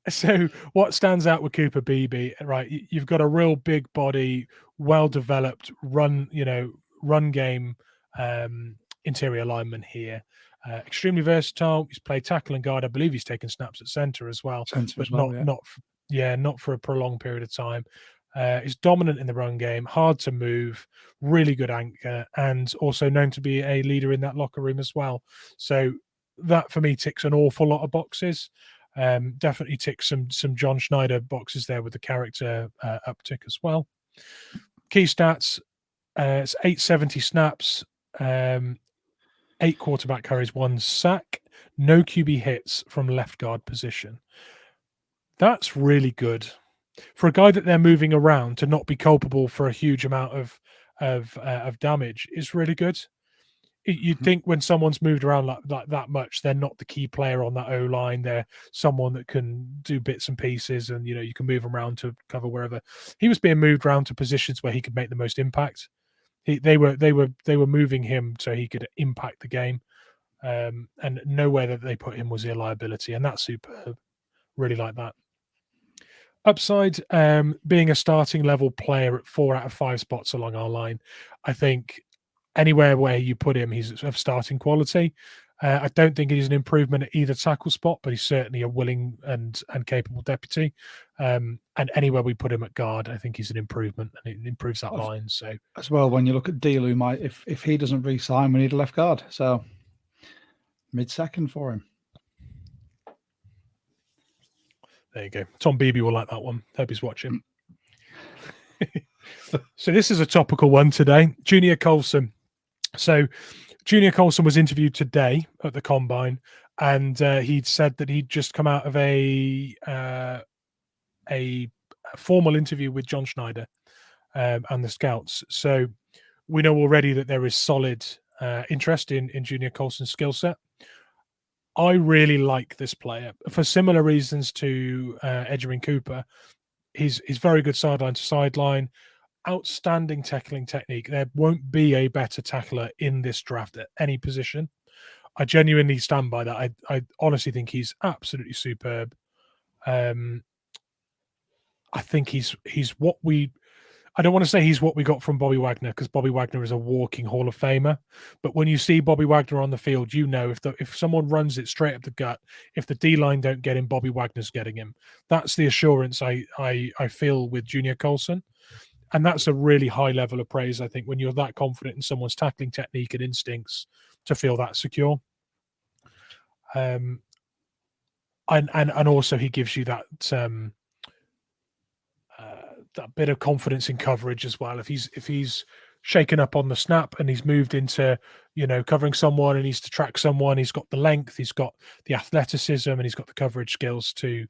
So what stands out with Cooper Beebe, right? You've got a real big body, well-developed run game interior lineman here. Extremely versatile. He's played tackle and guard. I believe he's taken snaps at center as well, not for a prolonged period of time. He's dominant in the run game, hard to move, really good anchor, and also known to be a leader in that locker room as well. So that for me ticks an awful lot of boxes. Definitely ticks some John Schneider boxes there with the character uptick as well. Key stats: it's 870 snaps, 8 quarterback carries, 1 sack, no QB hits from left guard position. That's really good for a guy that they're moving around to not be culpable for a huge amount of damage. Is really good. You'd think when someone's moved around like that much, they're not the key player on that O line. They're someone that can do bits and pieces, and you can move them around to cover wherever. He was being moved around to positions where he could make the most impact. They were moving him so he could impact the game, and nowhere that they put him was a liability, and that's superb. Really like that. Upside, being a starting level player at 4 out of 5 spots along our line. I think anywhere where you put him, he's of starting quality. I don't think he's an improvement at either tackle spot, but he's certainly a willing and capable deputy. And anywhere we put him at guard, I think he's an improvement, and it improves that line. So as well, when you look at Deal, who might, if he doesn't re-sign, we need a left guard. So mid-second for him. There you go. Tom Beebe will like that one. Hope he's watching. So this is a topical one today. Junior Colson. So Junior Colson was interviewed today at the Combine, and he'd said that he'd just come out of a formal interview with John Schneider and the scouts. So we know already that there is solid interest in Junior Colson's skill set. I really like this player for similar reasons to Edgerrin Cooper. He's very good sideline to sideline, outstanding tackling technique. There won't be a better tackler in this draft at any position. I genuinely stand by that. I honestly think he's absolutely superb. I think he's what we. I don't want to say he's what we got from Bobby Wagner, because Bobby Wagner is a walking Hall of Famer. But when you see Bobby Wagner on the field, you know if someone runs it straight up the gut, if the D line don't get him, Bobby Wagner's getting him. That's the assurance I feel with Junior Colson. And that's a really high level of praise, I think, when you're that confident in someone's tackling technique and instincts to feel that secure. And also he gives you that that bit of confidence in coverage as well. If he's shaken up on the snap and he's moved into, covering someone and needs to track someone, he's got the length, he's got the athleticism, and he's got the coverage skills to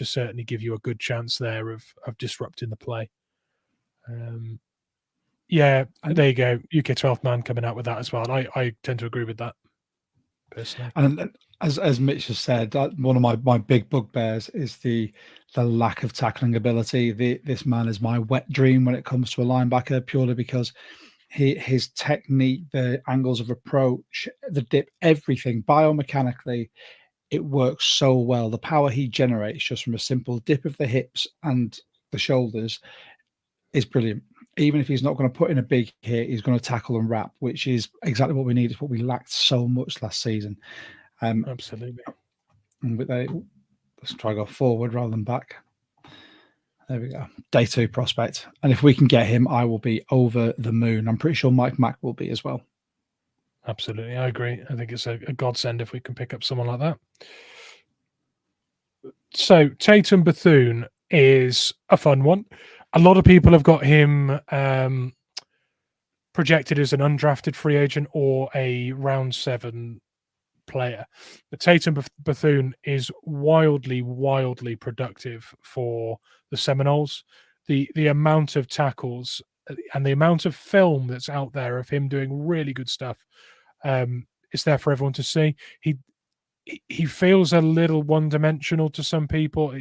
certainly give you a good chance there of disrupting the play. There you go. UK 12th man coming out with that as well. And I tend to agree with that personally. And as Mitch has said, one of my big bugbears is the lack of tackling ability. This man is my wet dream when it comes to a linebacker, purely because his technique, the angles of approach, the dip, everything biomechanically, it works so well. The power he generates just from a simple dip of the hips and the shoulders is brilliant. Even if he's not going to put in a big hit, he's going to tackle and wrap, which is exactly what we need. It's what we lacked so much last season. Absolutely. And let's try to go forward rather than back. There we go. Day 2 prospect. And if we can get him, I will be over the moon. I'm pretty sure Mike Mack will be as well. Absolutely. I agree. I think it's a godsend if we can pick up someone like that. So Tatum Bethune is a fun one. A lot of people have got him projected as an undrafted free agent or a round 7 player. But Tatum Bethune is wildly productive for the Seminoles. The amount of tackles and the amount of film that's out there of him doing really good stuff is there for everyone to see. He feels a little one-dimensional to some people.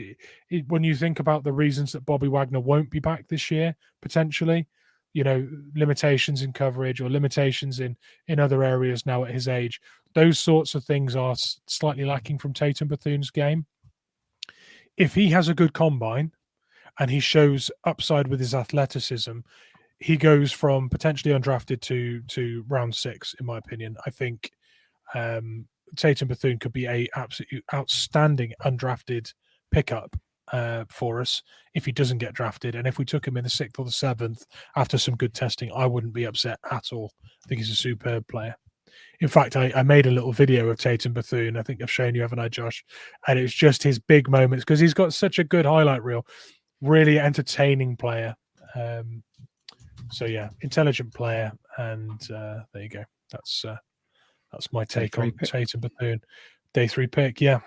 When you think about the reasons that Bobby Wagner won't be back this year, potentially, limitations in coverage or limitations in other areas now at his age, those sorts of things are slightly lacking from Tatum Bethune's game. If he has a good combine and he shows upside with his athleticism, he goes from potentially undrafted to round 6, in my opinion. I think Tatum Bethune could be a absolutely outstanding undrafted pickup for us if he doesn't get drafted. And if we took him in the 6th or the 7th after some good testing, I wouldn't be upset at all. I think he's a superb player. In fact, I made a little video of Tatum Bethune. I think I've shown you, haven't I, Josh? And it's just his big moments because he's got such a good highlight reel. Really entertaining player. So yeah, intelligent player. And there you go. That's my take on Tatum Bethune. Day 3 pick, yeah.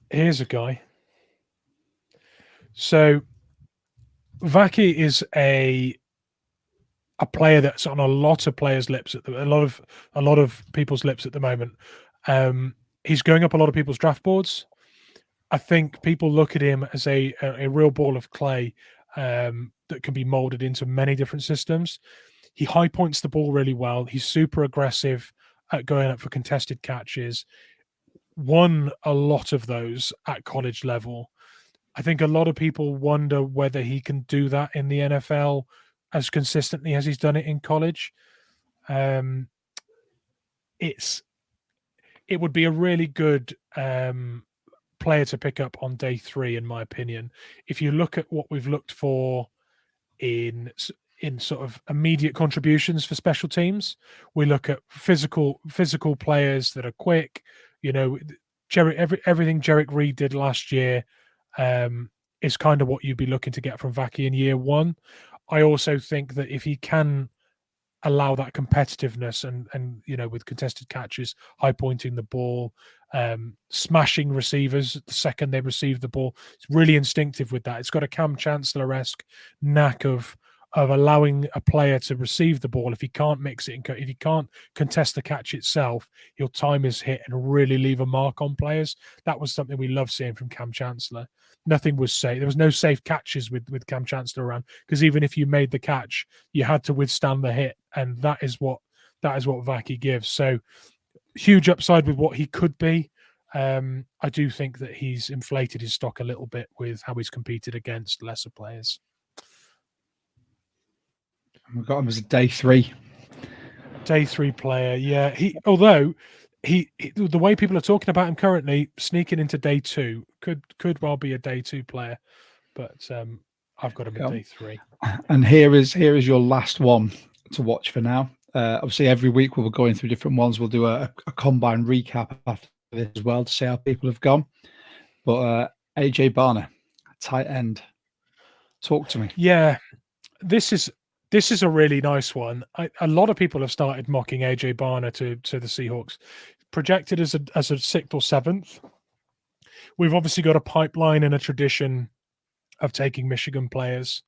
Here's a guy. So Vaki is a player that's on a lot of players' lips a lot of people's lips at the moment. He's going up a lot of people's draft boards. I think people look at him as a real ball of clay that can be molded into many different systems. He high points the ball really well. He's super aggressive at going up for contested catches. Won a lot of those at college level. I think a lot of people wonder whether he can do that in the NFL as consistently as he's done it in college. It would be a really good player to pick up on day 3, in my opinion. If you look at what we've looked for in sort of immediate contributions for special teams, we look at physical players that are quick. Everything Jerick Reed did last year is kind of what you'd be looking to get from Vaki in year 1. I also think that if he can allow that competitiveness and with contested catches, high pointing the ball, smashing receivers the second they receive the ball, it's really instinctive with that. It's got a Cam Chancellor-esque knack of of allowing a player to receive the ball. If he can't mix it, if he can't contest the catch itself, he'll time his hit and really leave a mark on players. That was something we love seeing from Cam Chancellor. Nothing was safe. There was no safe catches with Cam Chancellor around, because even if you made the catch, you had to withstand the hit, and that is what Vaki gives. So huge upside with what he could be. I do think that he's inflated his stock a little bit with how he's competed against lesser players. We've got him as a day 3. Day 3 player, yeah. Although the way people are talking about him currently, sneaking into day 2 could well be a day 2 player, but I've got him at day 3. And here is your last one to watch for now. Obviously, every week we'll be going through different ones. We'll do a combine recap after this as well to see how people have gone. But AJ Barner, tight end, talk to me. Yeah, this is a really nice one. A lot of people have started mocking AJ Barner to the Seahawks, projected as a 6th or 7th. We've obviously got a pipeline and a tradition of taking Michigan players.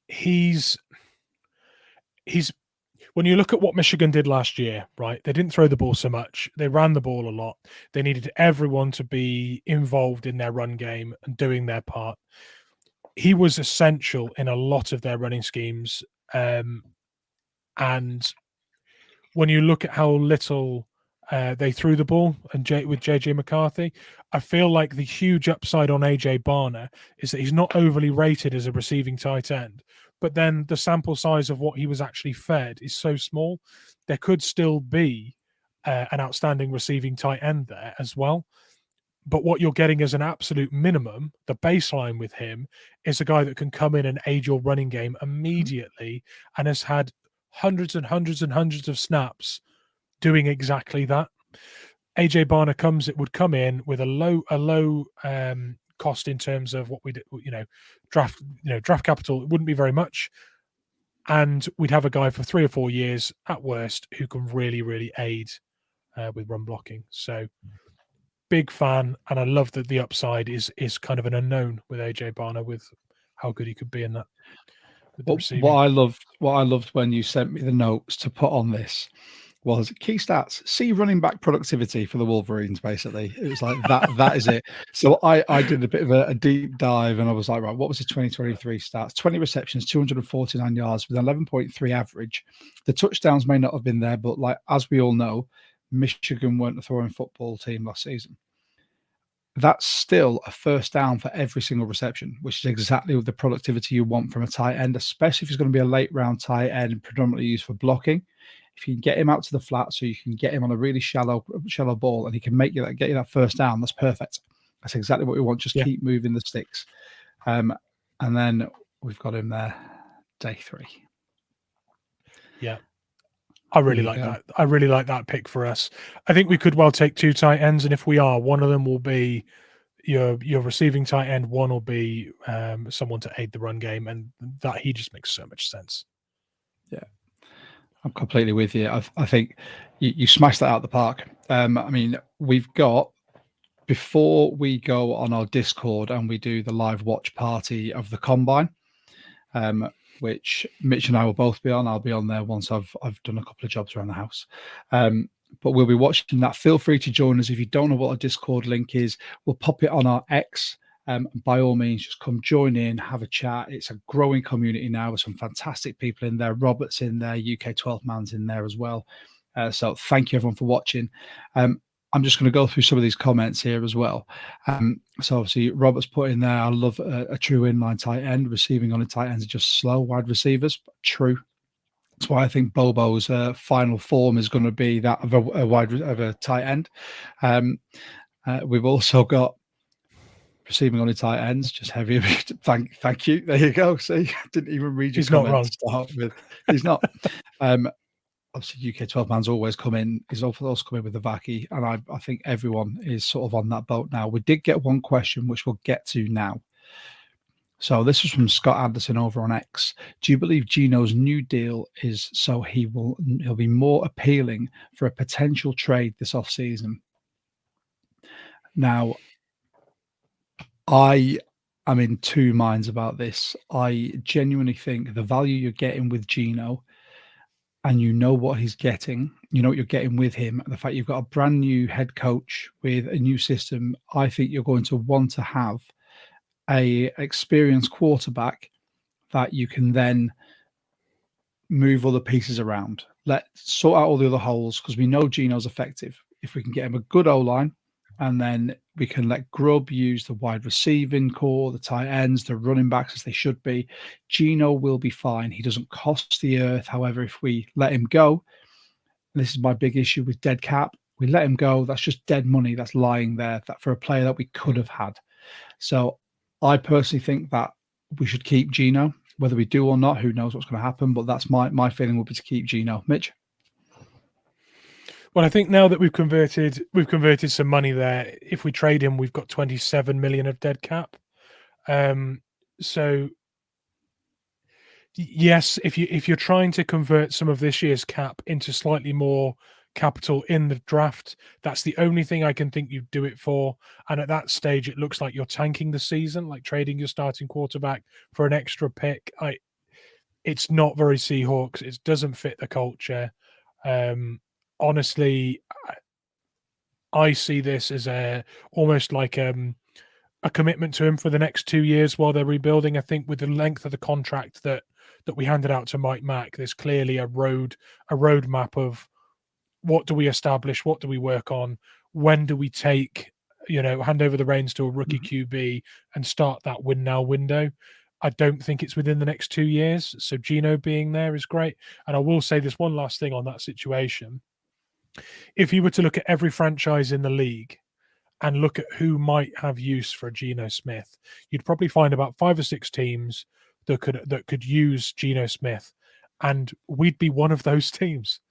He's when you look at what Michigan did last year, right? They didn't throw the ball so much. They ran the ball a lot. They needed everyone to be involved in their run game and doing their part. He was essential in a lot of their running schemes. And when you look at how little they threw the ball and with JJ McCarthy, I feel like the huge upside on AJ Barner is that he's not overly rated as a receiving tight end, but then the sample size of what he was actually fed is so small. There could still be an outstanding receiving tight end there as well. But what you're getting as an absolute minimum, the baseline with him, is a guy that can come in and aid your running game immediately and has had hundreds and hundreds and hundreds of snaps doing exactly that. AJ Barner would come in with a low cost in terms of what we do, draft capital. It wouldn't be very much, and we'd have a guy for 3 or 4 years at worst who can really, really aid with run blocking. So big fan, and I love that the upside is kind of an unknown with AJ Barner, with how good he could be in that. What I loved when you sent me the notes to put on this was key stats, see running back productivity for the Wolverines. Basically, it was like that is it. So I did a bit of a deep dive, and I was like, right, what was the 2023 stats? 20 receptions, 249 yards with 11.3 average. The touchdowns may not have been there, but like as we all know, Michigan weren't a throwing football team last season. That's still a first down for every single reception, which is exactly the productivity you want from a tight end, especially if it's going to be a late round tight end, predominantly used for blocking. If you can get him out to the flat, so you can get him on a really shallow ball, and he can get you that first down, that's perfect. That's exactly what we want. Just keep moving the sticks. And then we've got him there, day 3. Yeah. I really like that. I really like that pick for us. I think we could well take 2 tight ends, and if we are, one of them will be your receiving tight end, one will be someone to aid the run game, and that he just makes so much sense. Yeah, I'm completely with you. I think you smashed that out of the park. I mean, we've got, before we go on our Discord and we do the live watch party of the combine, which Mitch and I will both be on. I'll be on there once I've done a couple of jobs around the house. But we'll be watching that. Feel free to join us. If you don't know what a Discord link is, we'll pop it on our X. By all means, just come join in, have a chat. It's a growing community now with some fantastic people in there. Robert's in there, UK 12 Man's in there as well. So thank you everyone for watching. I'm just going to go through some of these comments here as well. So obviously Robert's put in there, I love a true inline tight end. Receiving on a tight end are just slow wide receivers. True. That's why I think Bobo's final form is going to be that of a tight end. We've also got receiving on the tight ends, just heavy. Thank you. There you go. See, I didn't even read your comment to start with. He's not. Obviously, UK 12 Man's always come in. He's also come in with the Vaki, and I think everyone is sort of on that boat now. We did get one question, which we'll get to now. So this is from Scott Anderson over on X. Do you believe Gino's new deal is so he'll be more appealing for a potential trade this offseason? Now, I I'm in two minds about this. I genuinely think the value you're getting with Gino, and you know what he's getting, you know what you're getting with him, and the fact you've got a brand new head coach with a new system, I think you're going to want to have a experienced quarterback that you can then move other pieces around. Let's sort out all the other holes because we know Gino's effective. If we can get him a good O-line, and then we can let Grubb use the wide receiving core, the tight ends, the running backs as they should be, Gino will be fine. He doesn't cost the earth. However, if we let him go, and this is my big issue with dead cap, we let him go, that's just dead money that's lying there that for a player that we could have had. So I personally think that we should keep Gino. Whether we do or not, who knows what's going to happen, but that's my feeling would be to keep Gino. Mitch? Well, I think now that we've converted some money there. If we trade him, we've got 27 million of dead cap. So yes, if you're trying to convert some of this year's cap into slightly more capital in the draft, that's the only thing I can think you'd do it for. And at that stage, it looks like you're tanking the season, like trading your starting quarterback for an extra pick. It's not very Seahawks. It doesn't fit the culture. Honestly, I see this as almost like a commitment to him for the next 2 years while they're rebuilding. I think with the length of the contract that we handed out to Mike Mack, there's clearly a roadmap of what do we establish, what do we work on, when do we hand over the reins to a rookie QB and start that win now window. I don't think it's within the next 2 years. So Gino being there is great. And I will say this one last thing on that situation. If you were to look at every franchise in the league and look at who might have use for Geno Smith, you'd probably find about 5 or 6 teams that could use Geno Smith, and we'd be one of those teams.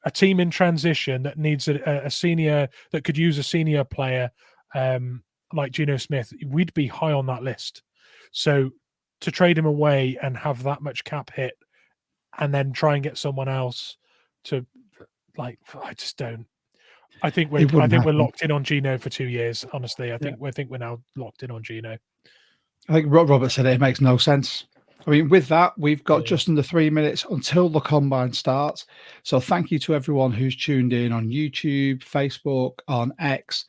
A team in transition that needs a senior, that could use a senior player like Geno Smith, we'd be high on that list. So to trade him away and have that much cap hit, and then try and get someone else to, I just don't. I think we're locked in on Gino for 2 years. Honestly, I think we're now locked in on Gino. I think Robert said it makes no sense. I mean, with that, we've got just under 3 minutes until the combine starts. So thank you to everyone who's tuned in on YouTube, Facebook, on X.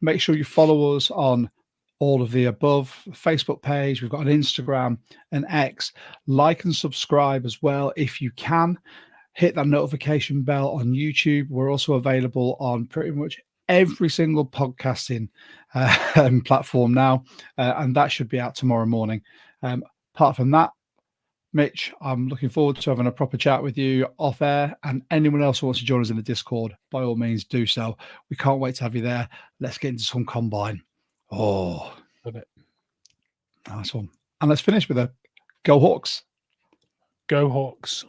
Make sure you follow us on all of the above. Facebook page, we've got an Instagram and X. Like and subscribe as well if you can. Hit that notification bell on YouTube. We're also available on pretty much every single podcasting platform now, and that should be out tomorrow morning. Apart from that, Mitch, I'm looking forward to having a proper chat with you off air, and anyone else who wants to join us in the Discord, by all means do so. We can't wait to have you there. Let's get into some combine. Oh, love it. Nice one. And let's finish with a Go Hawks. Go Hawks.